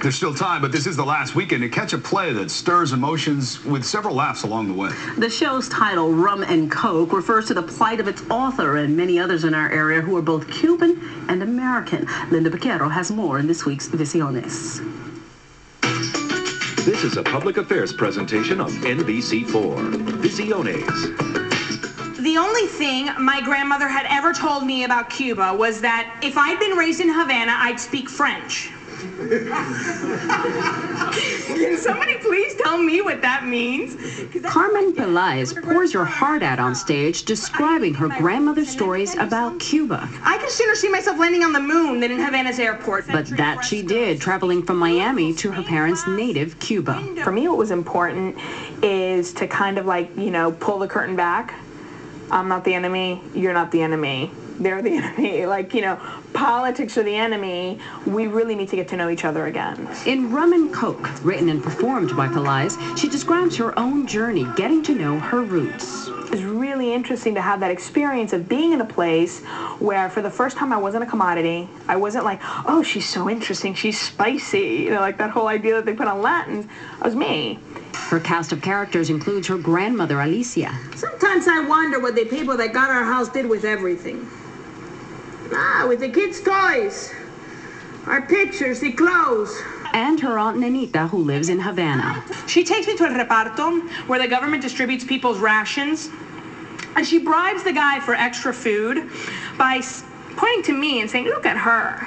There's still time, but this is the last weekend to catch a play that stirs emotions with several laughs along the way. The show's title, Rum and Coke, refers to the plight of its author and many others in our area who are both Cuban and American. Lynda Baquero has more in this week's Visiones. This is a public affairs presentation on NBC4. Visiones. The only thing my grandmother had ever told me about Cuba was that if I'd been raised in Havana, I'd speak French. Can somebody please tell me what that means? Carmen Pelaez pours her heart out on stage, describing her grandmother's stories about Cuba. I could sooner see myself landing on the moon than in Havana's airport. But that she did, traveling from Miami to her parents' native Cuba. For me, what was important is to kind of pull the curtain back. I'm not the enemy, you're not the enemy. They're the enemy. Politics are the enemy. We really need to get to know each other again. In Rum and Coke, written and performed by Pelaez, she describes her own journey getting to know her roots. It's really interesting to have that experience of being in a place where for the first time I wasn't a commodity. I wasn't like, oh, she's so interesting, she's spicy. Like that whole idea that they put on Latins. That was me. Her cast of characters includes her grandmother, Alicia. Sometimes I wonder what the people that got our house did with everything. With the kids' toys, our pictures, the clothes. And her Aunt Nenita, who lives in Havana. She takes me to El Reparto, where the government distributes people's rations, and she bribes the guy for extra food by pointing to me and saying, look at her,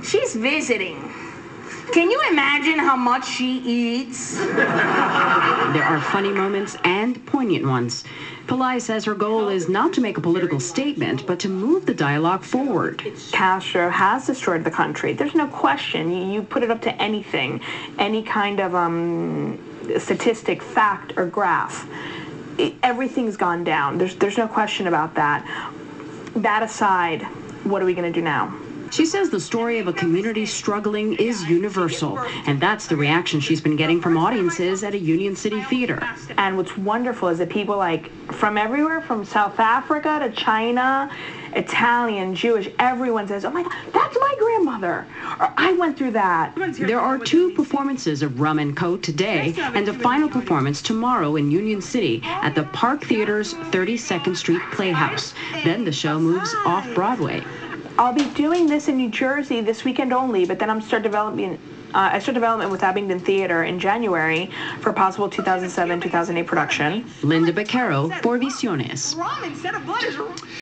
she's visiting. Can you imagine how much she eats? There are funny moments and poignant ones. Pelaez says her goal is not to make a political statement, but to move the dialogue forward. Castro has destroyed the country. There's no question. You put it up to anything, any kind of statistic, fact, or graph. Everything's gone down. There's no question about that. That aside, what are we going to do now? She says the story of a community struggling is universal, and that's the reaction she's been getting from audiences at a Union City theater. And what's wonderful is that people from everywhere, from South Africa to China, Italian, Jewish, everyone says, oh my God, that's my grandmother, or I went through that. There are 2 performances of Rum and Coke today, and a final performance tomorrow in Union City at the Park Theater's 32nd Street Playhouse. Then the show moves off-Broadway. I'll be doing this in New Jersey this weekend only, but then I start development with Abingdon Theater in January for a possible 2007-2008 production. Lynda Baquero for Visiones.